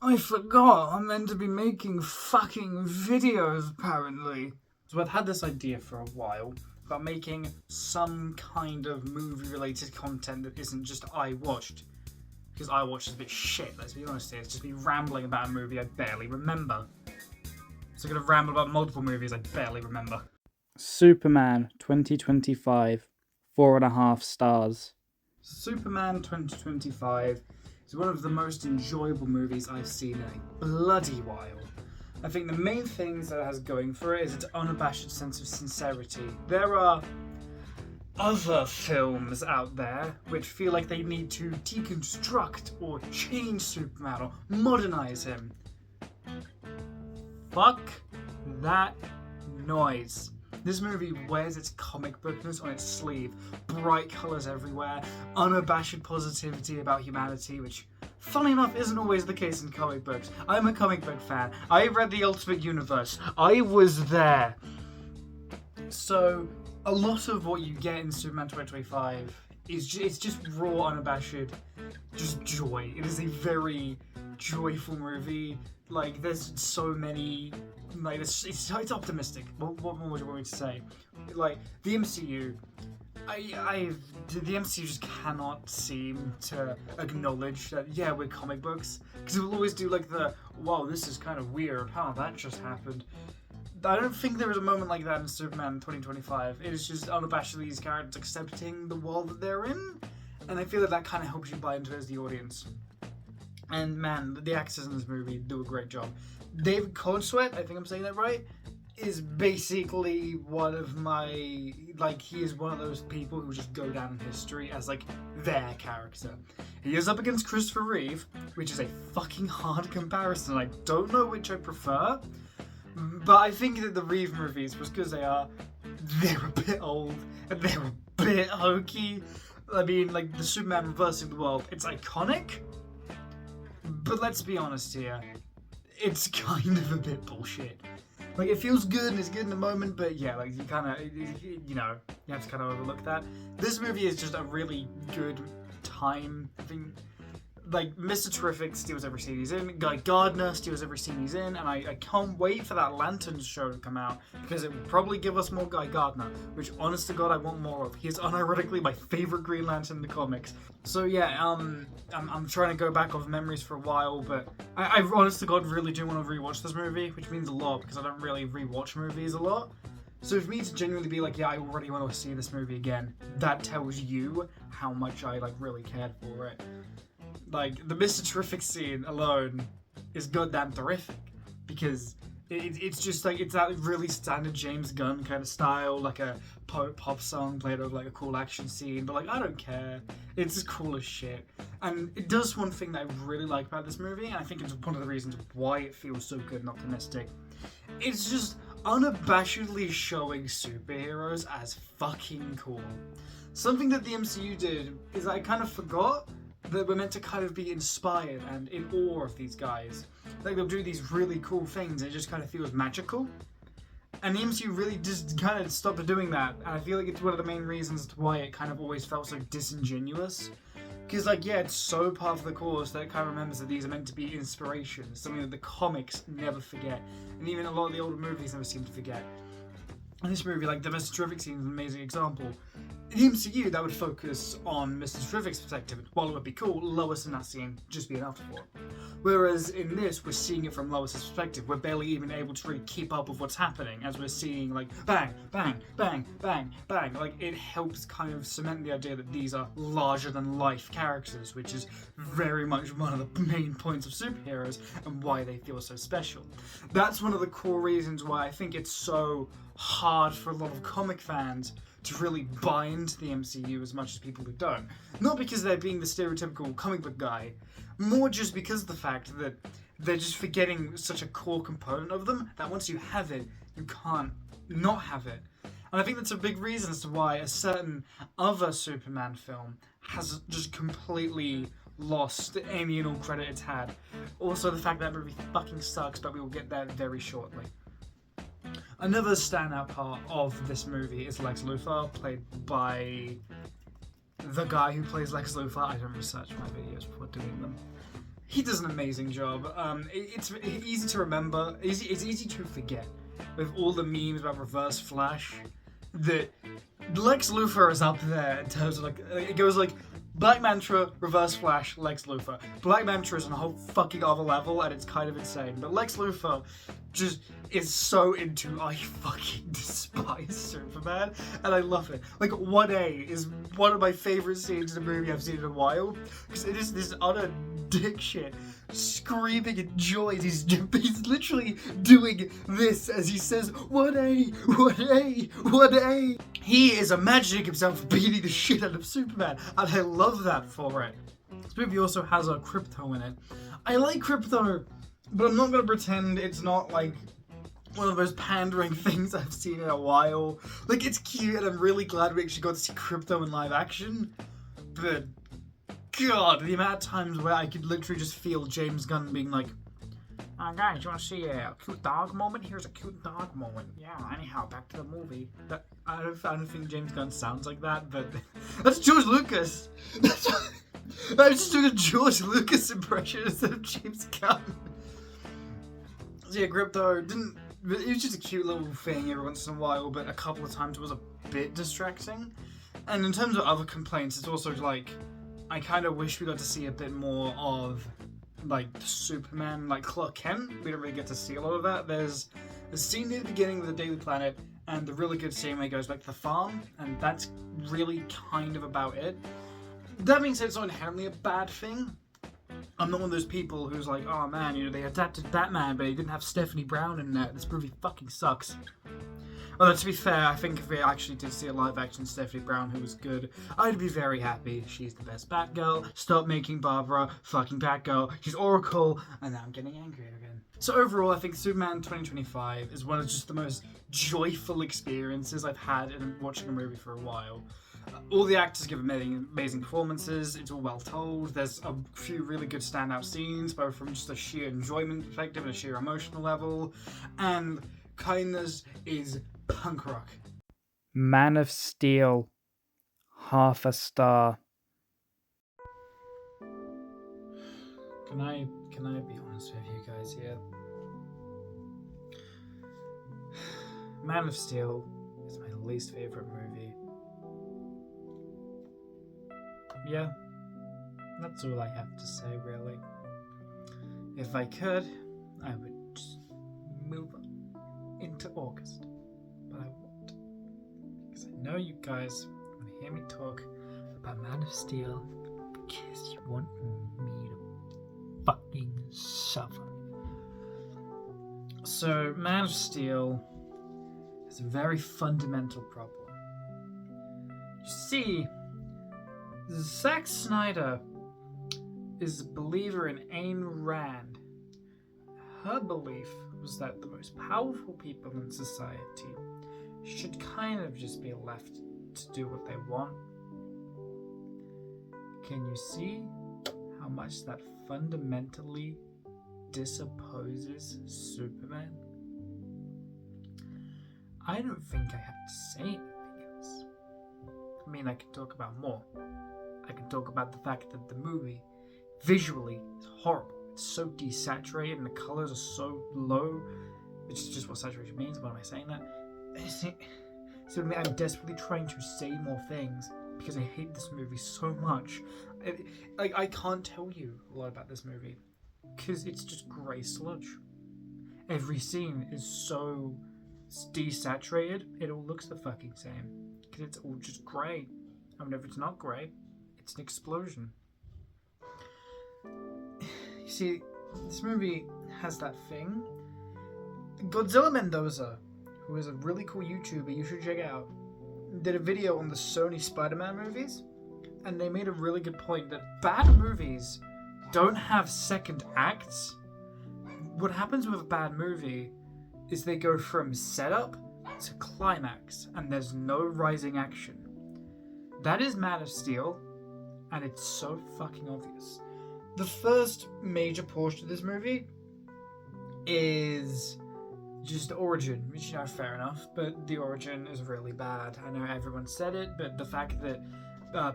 I forgot I'm meant to be making fucking videos, apparently. So I've had this idea for a while about making some kind of movie-related content that isn't just I watched. Because I watched is a bit shit, let's be honest here. It's just me rambling about a movie I barely remember. So I'm gonna ramble about multiple movies I barely remember. Superman 2025, 4.5 stars. Superman 2025 is one of the most enjoyable movies I've seen in a bloody while. I think the main things that it has going for it is its unabashed sense of sincerity. There are other films out there which feel like they need to deconstruct or change Superman or modernize him. Fuck that noise. This movie wears its comic bookness on its sleeve, bright colours everywhere, unabashed positivity about humanity, which, funny enough, isn't always the case in comic books. I'm a comic book fan. I read the Ultimate Universe. I was there. So, a lot of what you get in Superman 2025 is it's just raw, unabashed, just joy. It is a very joyful movie. Like, there's so many... Like, it's optimistic. What more would you want me to say? Like, the MCU... the MCU just cannot seem to acknowledge that, yeah, we're comic books. Because it will always do, like, the, whoa, this is kind of weird. Huh, that just happened. I don't think there is a moment like that in Superman 2025. It is just unabashedly these characters accepting the world that they're in. And I feel that kind of helps you buy into it as the audience. And man, the actors in this movie do a great job. David Cornsweet, I think I'm saying that right, is basically one of my, like, he is one of those people who just go down in history as, like, their character. He is up against Christopher Reeve, which is a fucking hard comparison. I don't know which I prefer, but I think that the Reeve movies, just because they're a bit old, and they're a bit hokey. I mean, like, the Superman reversing the world, it's iconic, but let's be honest here, it's kind of a bit bullshit. Like, it feels good and it's good in the moment, but yeah, like, you kind of, you know, you have to kind of overlook that. This movie is just a really good time. I think, like, Mr. Terrific steals every scene he's in, Guy Gardner steals every scene he's in, and I can't wait for that Lanterns show to come out, because it will probably give us more Guy Gardner, which, honest to God, I want more of. He is unironically my favourite Green Lantern in the comics. So yeah, I'm trying to go back off memories for a while, but I honest to God really do want to rewatch this movie, which means a lot, because I don't really rewatch movies a lot. So for me to genuinely be like, yeah, I already want to see this movie again, that tells you how much I, like, really cared for it. Like, the Mr. Terrific scene alone is goddamn terrific, because it's just, like, it's that really standard James Gunn kind of style, like a pop song played over, like, a cool action scene, but, like, I don't care. It's just cool as shit. And it does one thing that I really like about this movie, and I think it's one of the reasons why it feels so good and optimistic. It's just unabashedly showing superheroes as fucking cool. Something that the MCU did is I kind of forgot that we're meant to kind of be inspired and in awe of these guys. Like, they'll do these really cool things and it just kind of feels magical. And the MCU really just kind of stopped doing that. And I feel like it's one of the main reasons why it kind of always felt so disingenuous. Because, like, yeah, it's so part of the course that it kind of remembers that these are meant to be inspirations. Something that the comics never forget. And even a lot of the older movies never seem to forget. In this movie, like, the Mr. Terrific scene is an amazing example. In the MCU, that would focus on Mr. Terrific's perspective. While it would be cool, Lois in that scene just be an afterthought. Whereas in this, we're seeing it from Lois's perspective. We're barely even able to really keep up with what's happening, as we're seeing, like, bang, bang, bang, bang, bang. Like, it helps kind of cement the idea that these are larger-than-life characters, which is very much one of the main points of superheroes and why they feel so special. That's one of the core reasons why I think it's so hard for a lot of comic fans to really buy into the MCU as much as people who don't. Not because they're being the stereotypical comic book guy, more just because of the fact that they're just forgetting such a core component of them that once you have it, you can't not have it. And I think that's a big reason as to why a certain other Superman film has just completely lost any and all credit it's had. Also, the fact that movie fucking sucks, but we will get there very shortly. Another standout part of this movie is Lex Luthor, played by the guy who plays Lex Luthor. I don't research my videos before doing them. he does an amazing job. It's easy to remember. It's easy to forget with all the memes about Reverse Flash that Lex Luthor is up there in terms of like it goes like Black Manta, Reverse Flash, Lex Luthor. Black Manta is on a whole fucking other level and it's kind of insane. But Lex Luthor just is so into I fucking despise Superman and I love it. Like 1A is one of my favourite scenes in a movie I've seen in a while because it is this utter dick shit screaming in joy. He's literally doing this as he says 1A, 1A, 1A. He is imagining himself beating the shit out of Superman and I love that for it. This movie also has a Crypto in it. I like Crypto, but I'm not going to pretend it's not like one of those pandering things I've seen in a while. Like, it's cute and I'm really glad we actually got to see Crypto in live action, but God, the amount of times where I could literally just feel James Gunn being like, guys, you want to see a cute dog moment? Here's a cute dog moment. Yeah, anyhow, back to the movie. I don't think James Gunn sounds like that, but that's George Lucas. I'm just doing a George Lucas impression instead of James Gunn. So yeah, Crypto it was just a cute little thing every once in a while, but a couple of times it was a bit distracting. And in terms of other complaints, it's also like, I kind of wish we got to see a bit more of like Superman, like Clark Kent. We don't really get to see a lot of that. There's a scene near the beginning of the Daily Planet and the really good scene where he goes back to the farm, and that's really kind of about it. That being said, it's not inherently a bad thing. I'm not one of those people who's like, oh man, you know, they adapted Batman, but he didn't have Stephanie Brown in there. This movie fucking sucks. Although, to be fair, I think if we actually did see a live-action Stephanie Brown who was good, I'd be very happy. She's the best Batgirl. Stop making Barbara fucking Batgirl. She's Oracle, and now I'm getting angry again. So overall, I think Superman 2025 is one of just the most joyful experiences I've had in watching a movie for a while. All the actors give amazing performances, it's all well told, there's a few really good standout scenes, both from just a sheer enjoyment perspective and a sheer emotional level, and kindness is punk rock. Man of Steel, half a star. Can I be honest with you guys here? Man of Steel is my least favourite movie. Yeah, that's all I have to say, really. If I could, I would just move on into August, but I won't. Because I know you guys want to hear me talk about Man of Steel because you want me to fucking suffer. So, Man of Steel has a very fundamental problem. You see, Zack Snyder is a believer in Ayn Rand. Her belief was that the most powerful people in society should kind of just be left to do what they want. Can you see how much that fundamentally disopposes Superman? I don't think I have to say anything else. I mean, I can talk about more. I can talk about the fact that the movie, visually, is horrible. It's so desaturated and the colors are so low, which is just what saturation means. Why am I saying that? So I'm desperately trying to say more things because I hate this movie so much. I can't tell you a lot about this movie because it's just grey sludge. Every scene is so desaturated, it all looks the fucking same because it's all just grey. And whenever it's not grey, it's an explosion. You see, this movie has that thing. Godzilla Mendoza, who is a really cool YouTuber you should check out, did a video on the Sony Spider-Man movies, and they made a really good point that bad movies don't have second acts. What happens with a bad movie is they go from setup to climax, and there's no rising action. That is Man of Steel, and it's so fucking obvious. The first major portion of this movie is just the origin, which, you know, fair enough, but the origin is really bad. I know everyone said it, but the fact that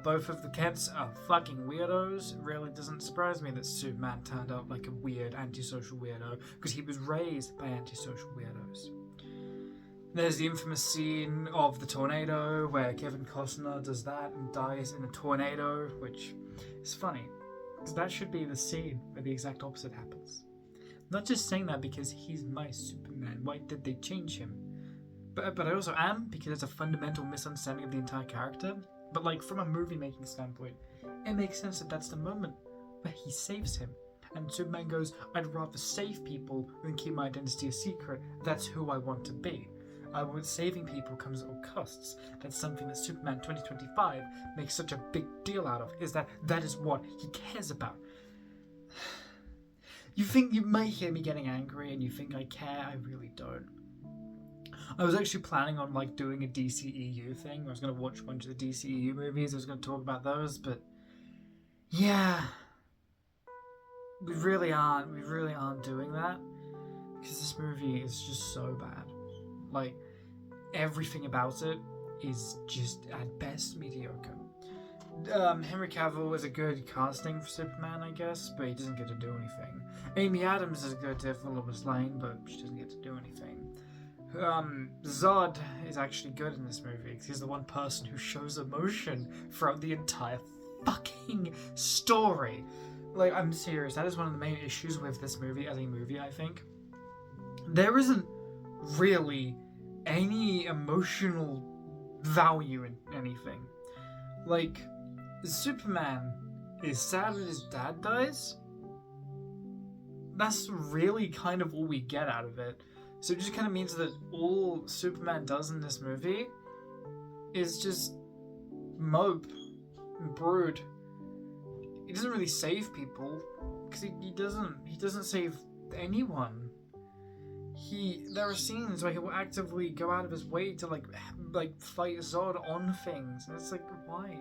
both of the Kents are fucking weirdos. It really doesn't surprise me that Superman turned out like a weird antisocial weirdo, because he was raised by antisocial weirdos. There's the infamous scene of the tornado where Kevin Costner does that and dies in a tornado, which is funny, because that should be the scene where the exact opposite happens. Not just saying that because he's my Superman. Why did they change him? But I also am, because it's a fundamental misunderstanding of the entire character. But like, from a movie-making standpoint, it makes sense that that's the moment where he saves him. And Superman goes, I'd rather save people than keep my identity a secret. That's who I want to be. Saving people comes at all costs. That's something that Superman 2025 makes such a big deal out of, is that is what he cares about. You might hear me getting angry and you think I care. I really don't. I was actually planning on like doing a DCEU thing. I was going to watch a bunch of the DCEU movies. I was going to talk about those, but yeah, we really aren't doing that, because this movie is just so bad. Like, everything about it is just at best mediocre. Henry Cavill is a good casting for Superman, I guess, but he doesn't get to do anything. Amy Adams is a good Lois Lane, but she doesn't get to do anything. Zod is actually good in this movie, because he's the one person who shows emotion throughout the entire fucking story. Like, I'm serious, that is one of the main issues with this movie as a movie, I think. There isn't really any emotional value in anything. Like, Superman is sad that his dad dies. That's really kind of all we get out of it. So it just kind of means that all Superman does in this movie is just mope and brood. He doesn't really save people, because he doesn't save anyone. There are scenes where he will actively go out of his way to like fight Zod on things, and it's like, why?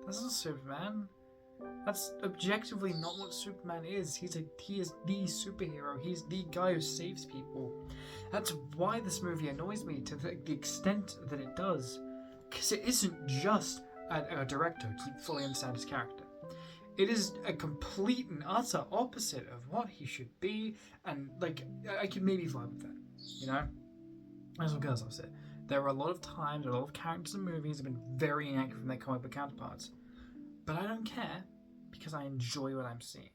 That's not Superman. That's objectively not what Superman is. He is the superhero. He's the guy who saves people. That's why this movie annoys me to the extent that it does, because it isn't just a director to fully understand his character. It is a complete and utter opposite of what he should be, and like, I could maybe vibe with that, you know? That's what goes opposite. There are a lot of times, a lot of characters in movies have been very inaccurate from their comic book counterparts, but I don't care, because I enjoy what I'm seeing.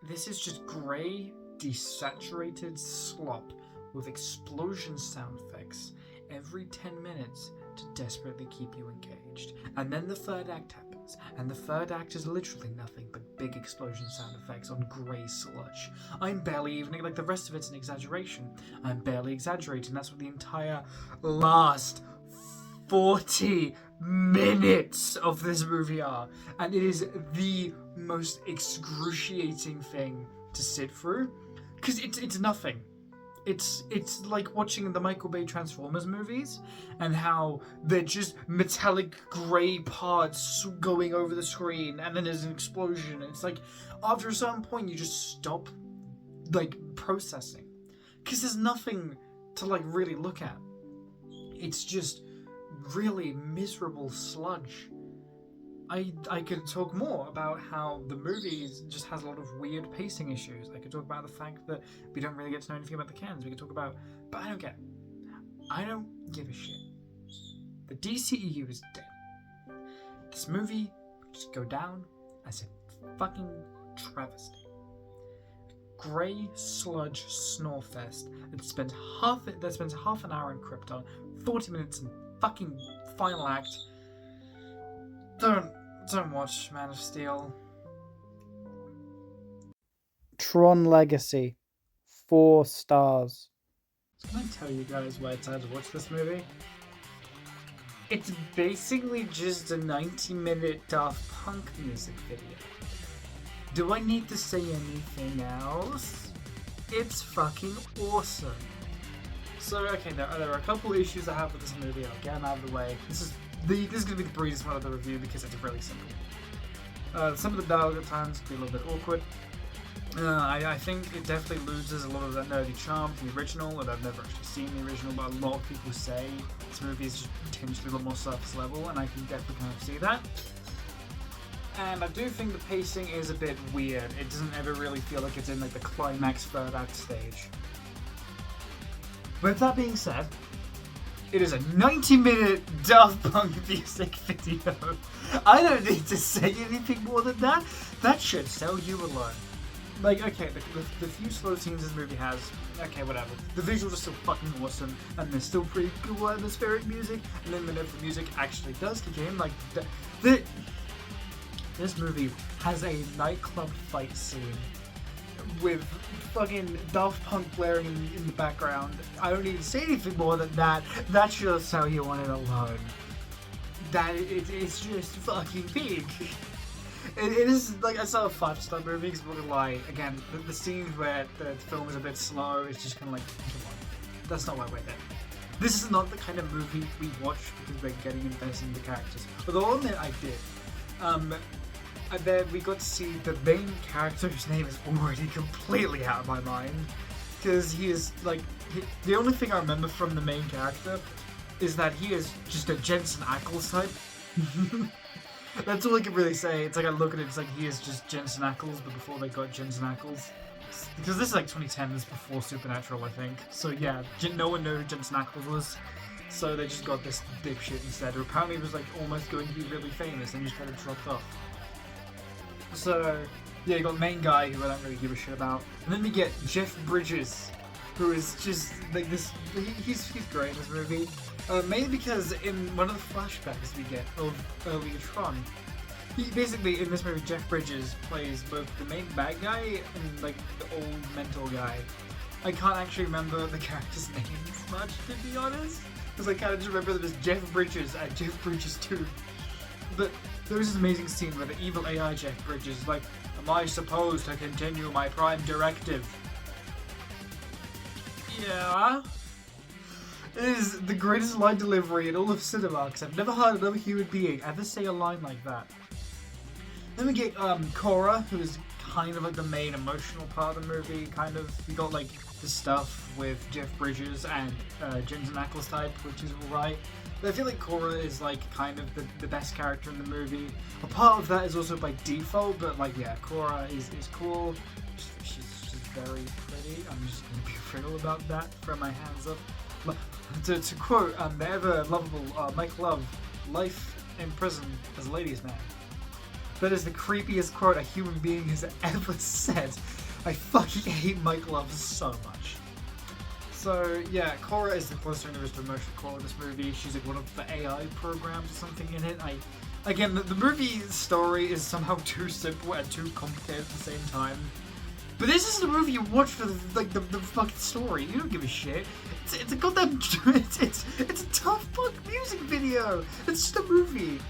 This is just grey, desaturated slop with explosion sound effects every 10 minutes to desperately keep you engaged. And then the third act happens, and the third act is literally nothing but big explosion sound effects on grey sludge. I'm barely even, like, the rest of it's an exaggeration. I'm barely exaggerating. That's what the entire last 40 minutes of this movie are. And it is the most excruciating thing to sit through, because it's nothing. It's like watching the Michael Bay Transformers movies, and how they're just metallic grey parts going over the screen, and then there's an explosion. It's like, after a certain point, you just stop, like, processing, because there's nothing to, like, really look at. It's just really miserable sludge. I could talk more about how the movie just has a lot of weird pacing issues. I could talk about the fact that we don't really get to know anything about the Kens. We could talk about, but I don't care. I don't give a shit. The DCEU is dead. This movie would just go down as a fucking travesty. Grey sludge snorefest that spends half an hour in Krypton, 40 minutes in fucking final act. Don't watch Man of Steel. Tron Legacy, 4 stars. Can I tell you guys why I decided to watch this movie? It's basically just a 90-minute Daft Punk music video. Do I need to say anything else? It's fucking awesome. So, okay, there are a couple issues I have with this movie. I'll get them out of the way. This is going to be the briefest one of the review because it's really simple. Some of the dialogue at times can be a little bit awkward. I think it definitely loses a lot of that nerdy charm from the original, and I've never actually seen the original, but a lot of people say this movie is just potentially a little more surface level, and I can definitely kind of see that. And I do think the pacing is a bit weird. It doesn't ever really feel like it's in like the climax third act stage. With that being said, it is a 90-minute Daft Punk music video. I don't need to say anything more than that. That should sell you alone. Like, okay, the few slow scenes this movie has, okay, whatever. The visuals are still fucking awesome, and there's still pretty cool atmospheric music, and then whenever the music actually does kick in, like, this movie has a nightclub fight scene with fucking Daft Punk blaring in the background. I don't need to say anything more than that. That should sell you on it alone. It's just fucking big. It is, like, it's not a 5-star movie, because I'm not gonna lie, again, the scenes where the film is a bit slow, it's just kind of like, come on, that's not why we're there. This is not the kind of movie we watch because we're getting invested in the characters. Although I'll admit I did. And then we got to see the main character, whose name is already completely out of my mind, because he is, like, the only thing I remember from the main character is that he is just a Jensen Ackles type. That's all I can really say. It's like I look at it, it's like he is just Jensen Ackles, but before they got Jensen Ackles. Because this is like 2010, this is before Supernatural, I think. So yeah, no one knew who Jensen Ackles was. So they just got this dipshit instead, who apparently was like almost going to be really famous and just kind of dropped off. So yeah, you got the main guy who I don't really give a shit about. And then we get Jeff Bridges, who is just like this, he's great in this movie. Mainly because in one of the flashbacks we get of earlier Tron, he basically, in this movie, Jeff Bridges plays both the main bad guy and like the old mentor guy. I can't actually remember the characters' names much, to be honest, because I kind of just remember them as Jeff Bridges and Jeff Bridges 2. But there was this amazing scene where the evil AI Jeff Bridges is like, "Am I supposed to continue my prime directive?" Yeah. It is the greatest line delivery in all of cinema, because I've never heard another human being ever say a line like that. Then we get Cora, who is kind of like the main emotional part of the movie, kind of. We got like the stuff with Jeff Bridges and Jensen Ackles type, which is alright. But I feel like Cora is like kind of the best character in the movie. A part of that is also by default, but like yeah, Cora is cool. She's very pretty. I'm just gonna be real about that. Throw my hands up. To quote the ever lovable Mike Love, "Life in prison as a ladies' man." That is the creepiest quote a human being has ever said. I fucking hate Mike Love so much. So yeah, Cora is the closer to emotional core of this movie. She's like one of the AI programs or something in it. Again, the movie story is somehow too simple and too complicated at the same time. But this is the movie you watch for the fucking story. You don't give a shit. It's a goddamn it's a Daft Punk music video. It's just a movie.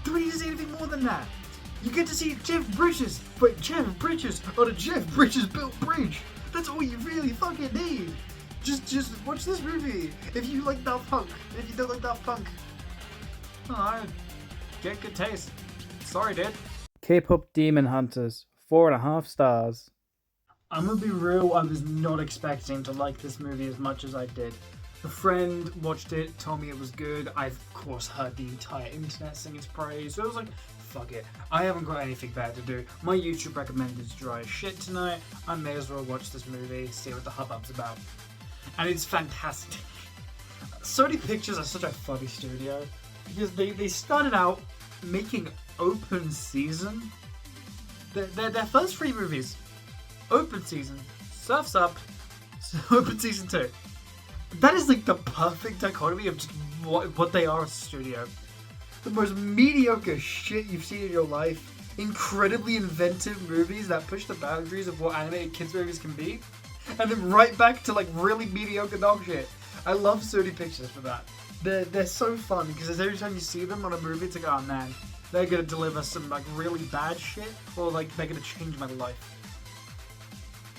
Do we need to say anything more than that? You get to see Jeff Bridges, but Jeff Bridges on a Jeff Bridges built bridge. That's all you really fucking need. Just watch this movie. If you like Daft Punk. If you don't like Daft Punk, get good taste. Sorry, dude. K-pop Demon Hunters, 4.5 stars. I'm gonna be real, I was not expecting to like this movie as much as I did. A friend watched it, told me it was good. I've of course heard the entire internet sing its praise, so I was like, fuck it. I haven't got anything better to do. My YouTube recommended is dry as shit tonight. I may as well watch this movie, see what the hubbub's about. And it's fantastic. Sony Pictures are such a funny studio, because they started out making open season. Their first 3 movies, open season, Surf's Up, open season 2. That is like the perfect dichotomy of just what they are as a studio. The most mediocre shit you've seen in your life, incredibly inventive movies that push the boundaries of what animated kids movies can be, and then right back to like really mediocre dog shit. I love Sony Pictures for that. They're so fun, because every time you see them on a movie, it's like, oh man, they're gonna deliver some like really bad shit, or like they're gonna change my life.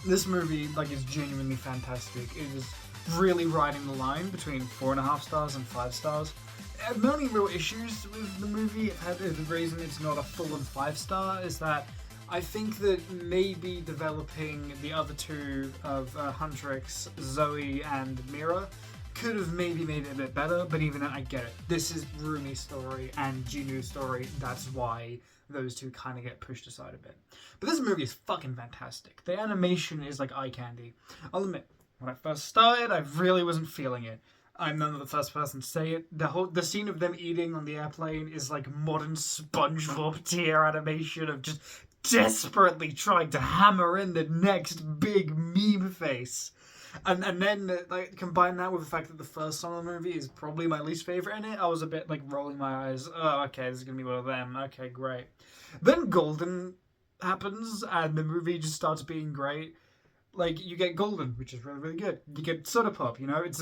This movie like is genuinely fantastic. It is really riding the line between 4.5 stars and 5 stars. The only real issues with the movie, the reason it's not a full-on 5-star, is that I think that maybe developing the other two of Huntrix, Zoe, and Mira could have maybe made it a bit better, but even then, I get it. This is Rumi's story and Jinu's story. That's why those two kind of get pushed aside a bit. But this movie is fucking fantastic. The animation is like eye candy. I'll admit, when I first started, I really wasn't feeling it. I'm not the first person to say it. The scene of them eating on the airplane is like modern SpongeBob tier animation of just desperately trying to hammer in the next big meme face. And then like combine that with the fact that the first song of the movie is probably my least favorite in it. I was a bit like rolling my eyes. Oh, okay, this is gonna be one of them. Okay, great. Then Golden happens, and the movie just starts being great. Like you get Golden, which is really really good. You get Soda Pop. You know, it's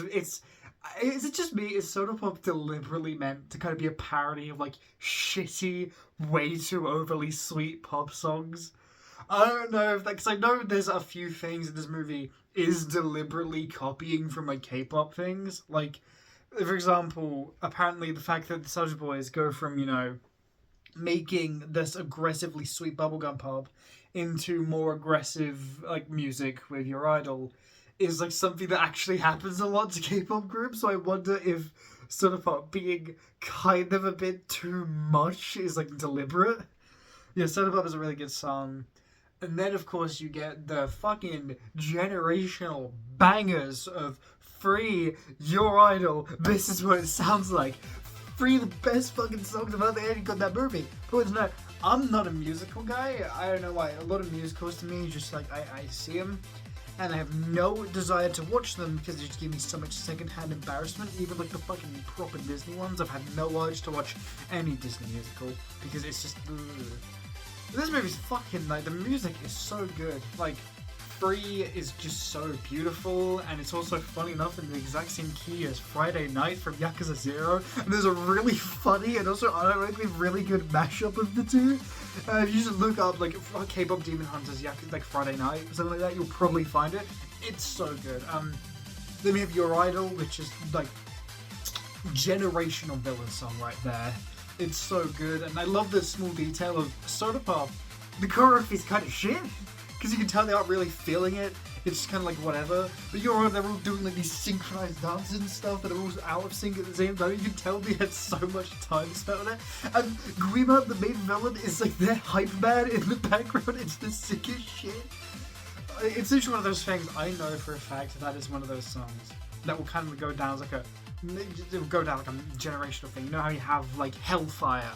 is it just me? Is Soda Pop deliberately meant to kind of be a parody of like shitty, way too overly sweet pop songs? I don't know if because I know there's a few things in this movie is deliberately copying from like K-pop things. Like, for example, apparently the fact that the Soulja Boys go from, you know, making this aggressively sweet bubblegum pop into more aggressive like music with Your Idol is like something that actually happens a lot to K-pop groups. So I wonder if sort of being kind of a bit too much is like deliberate. Yeah, Soda Pop is a really good song. And then, of course, you get the fucking generational bangers of Free, Your Idol, This Is What It Sounds Like. Free, the best fucking songs I've ever heard in that movie. But no, I'm not a musical guy. I don't know why. A lot of musicals to me, just like, I see them, and I have no desire to watch them because they just give me so much secondhand embarrassment. Even like the fucking proper Disney ones, I've had no urge to watch any Disney musical because it's just... Ugh. This movie's fucking, like, the music is so good. Like, Free is just so beautiful, and it's also funny enough in the exact same key as Friday Night from Yakuza 0. And there's a really funny and also ironically really good mashup of the two. If you just look up, like, K-pop Demon Hunters, Yakuza, like, Friday Night, or something like that, you'll probably find it. It's so good. Then we have Your Idol, which is, like, generational villain song right there. It's so good, and I love the small detail of Soda Pop. The choreography's kind of shit, because you can tell they aren't really feeling it. It's just kind of like whatever. But they're all doing like these synchronized dances and stuff that are all out of sync at the same time. You can tell they had so much time spent on it. And Guima, the main villain, is like their hype man in the background. It's the sickest shit. It's literally one of those things I know for a fact that is one of those songs that will kind of go down as like a... It will go down like a generational thing. You know how you have like Hellfire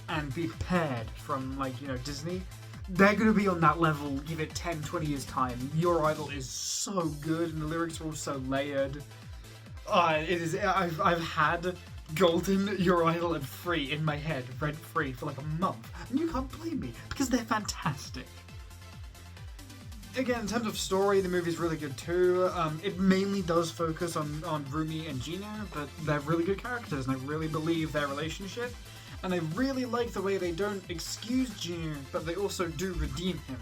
and Be Prepared from like, you know, Disney? They're going to be on that level, give it 10, 20 years time. Your Idol is so good and the lyrics are all so layered. It is. I've had Golden, Your Idol and Free in my head, rent free for like a month. And you can't blame me because they're fantastic. Again, in terms of story, the movie's really good too. It mainly does focus on Rumi and Jinu, but they're really good characters, and I really believe their relationship. And I really like the way they don't excuse Jinu, but they also do redeem him.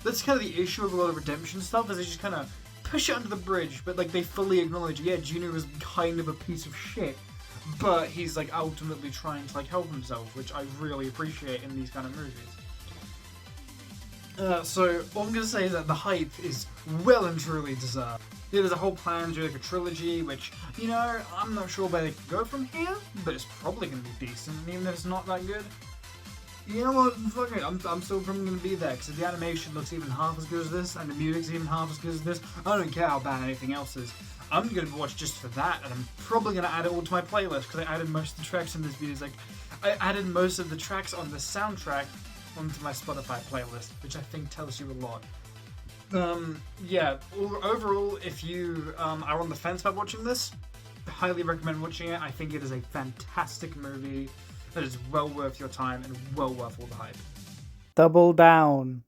That's kind of the issue with a lot of redemption stuff, is they just kind of push it under the bridge, but like they fully acknowledge, yeah, Jinu is kind of a piece of shit, but he's like ultimately trying to like help himself, which I really appreciate in these kind of movies. So all I'm going to say is that the hype is well and truly deserved. Yeah, there's a whole plan to do like a trilogy, which, you know, I'm not sure where they can go from here, but it's probably going to be decent, even if it's not that good. You know what, fuck it, I'm still probably going to be there, because if the animation looks even half as good as this, and the music's even half as good as this, I don't care how bad anything else is. I'm going to watch just for that, and I'm probably going to add it all to my playlist, because I added most of the tracks in this music. I added most of the tracks on the soundtrack onto my Spotify playlist, which I think tells you a lot. Yeah, overall, if you are on the fence about watching this, I highly recommend watching it. I think it is a fantastic movie that is well worth your time and well worth all the hype. Double down.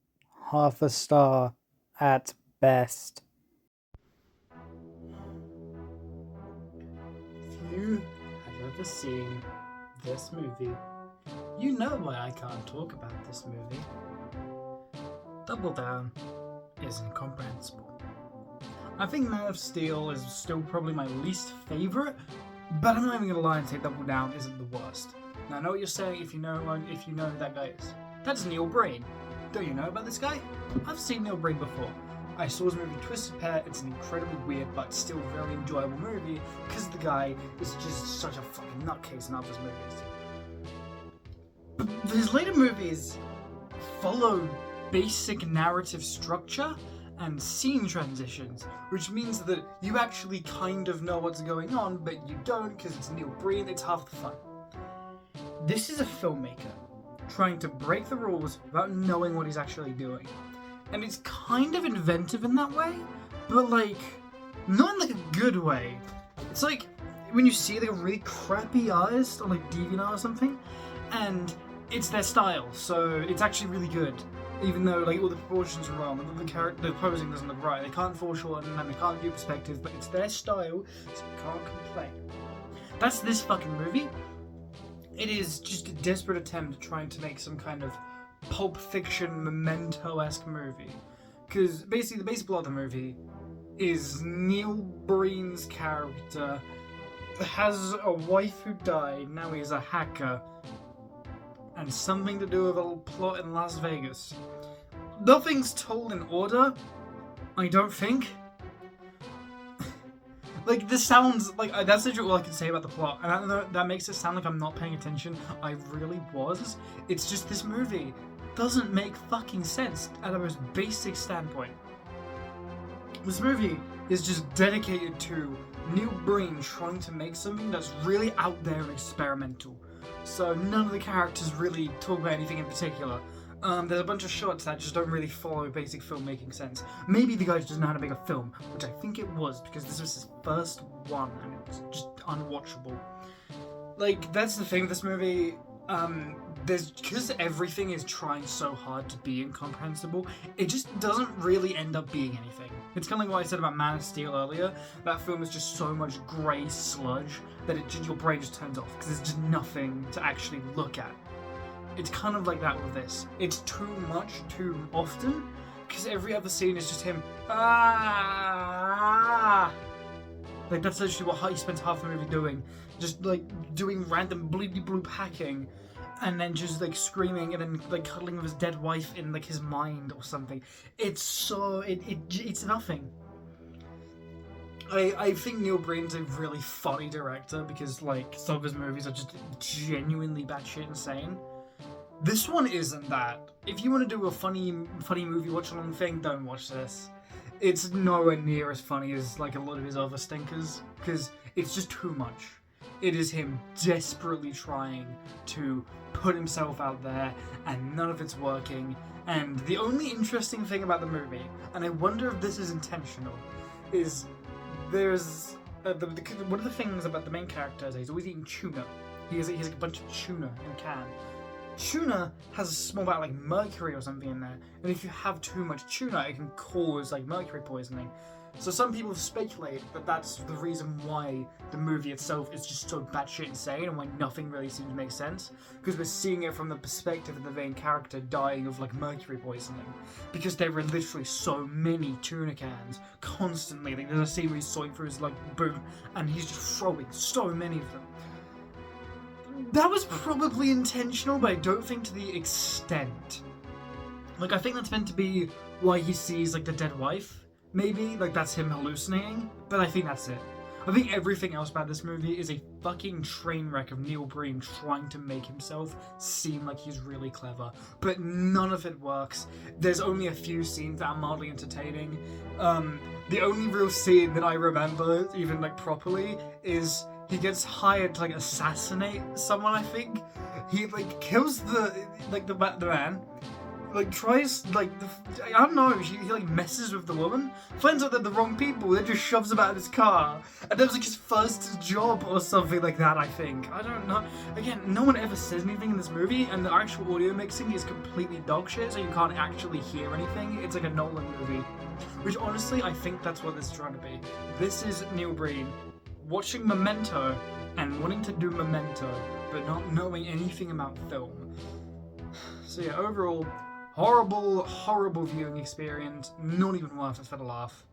Half a star at best. If you have ever seen this movie, you know why I can't talk about this movie. Double Down is incomprehensible. I think Man of Steel is still probably my least favourite, but I'm not even gonna lie and say Double Down isn't the worst. Now I know what you're saying if you know who that guy is. That's Neil Brain. don't you know about this guy? I've seen Neil Breen before. I saw his movie Twisted Pair. It's an incredibly weird but still very enjoyable movie because the guy is just such a fucking nutcase in others movies. But his later movies follow basic narrative structure and scene transitions, which means that you actually kind of know what's going on, but you don't because it's Neil Breen. It's half the fun. This is a filmmaker trying to break the rules without knowing what he's actually doing. And it's kind of inventive in that way, but like, not in like a good way. It's like when you see like a really crappy artist on like DeviantArt or something, and it's their style, so it's actually really good. Even though like all the proportions are wrong, the posing doesn't look right, they can't foreshorten and they can't do perspective, but it's their style, so you can't complain. That's this fucking movie. It is just a desperate attempt trying to make some kind of Pulp Fiction Memento-esque movie. Because basically the basic plot of the movie is Neil Breen's character has a wife who died, now he's a hacker, and something to do with a little plot in Las Vegas. Nothing's told in order, I don't think. Like, this sounds like that's literally all I can say about the plot, and I don't know, that makes it sound like I'm not paying attention. I really was. It's just this movie doesn't make fucking sense at the most basic standpoint. This movie is just dedicated to Neil Breen trying to make something that's really out there and experimental. So none of the characters really talk about anything in particular. There's a bunch of shots that just don't really follow basic filmmaking sense. Maybe the guy just doesn't know how to make a film, which I think it was, because this was his first one, and it was just unwatchable. Like, that's the thing with this movie. Because everything is trying so hard to be incomprehensible, it just doesn't really end up being anything. It's kind of like what I said about Man of Steel earlier. That film is just so much grey sludge that your brain just turns off, because there's just nothing to actually look at. It's kind of like that with this. It's too much, too often, because every other scene is just him, Like, that's literally what he spends half the movie doing. Just, like, doing random bleepy bloop hacking, and then just, like, screaming, and then, like, cuddling with his dead wife in, like, his mind or something. It's so... It's nothing. I think Neil Breen's a really funny director, because, like, some of his movies are just genuinely batshit insane. This one isn't that. If you want to do a funny movie watch-along thing, don't watch this. It's nowhere near as funny as like a lot of his other stinkers, because it's just too much. It is him desperately trying to put himself out there, and none of it's working. And the only interesting thing about the movie, and I wonder if this is intentional, is there's one of the things about the main character is he's always eating tuna. He has a bunch of tuna in a can. Tuna has a small amount of like mercury or something in there, and if you have too much tuna, it can cause like mercury poisoning. So some people have speculated that that's the reason why the movie itself is just so batshit insane, and why nothing really seems to make sense, because we're seeing it from the perspective of the main character dying of like mercury poisoning, because there were literally so many tuna cans constantly. Like, there's a scene where he's sorting through his like boot, and he's just throwing so many of them. That was probably intentional, but I don't think to the extent. Like, I think that's meant to be why he sees, like, the dead wife, maybe. Like, that's him hallucinating, but I think that's it. I think everything else about this movie is a fucking train wreck of Neil Breen trying to make himself seem like he's really clever, but none of it works. There's only a few scenes that are mildly entertaining. The only real scene that I remember, even, like, properly, is... he gets hired to, like, assassinate someone, I think. He, like, kills the man. Like, tries, like, I don't know, he like, messes with the woman. Finds out they're the wrong people, then just shoves them out of his car. And that was, like, his first job or something like that, I think. I don't know. Again, no one ever says anything in this movie, and the actual audio mixing is completely dogshit, so you can't actually hear anything. It's like a Nolan movie. Which, honestly, I think that's what this is trying to be. This is Neil Breen watching Memento and wanting to do Memento, but not knowing anything about film. So yeah, overall, horrible viewing experience, not even worth it for the laugh.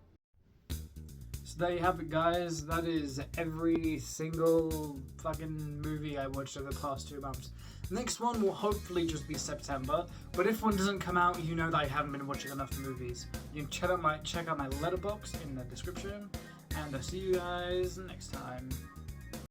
So there you have it, guys. That is every single fucking movie I watched over the past 2 months. Next one will hopefully just be September, but if one doesn't come out, you know that I haven't been watching enough movies. You can check out my letterbox in the description, and I'll see you guys next time.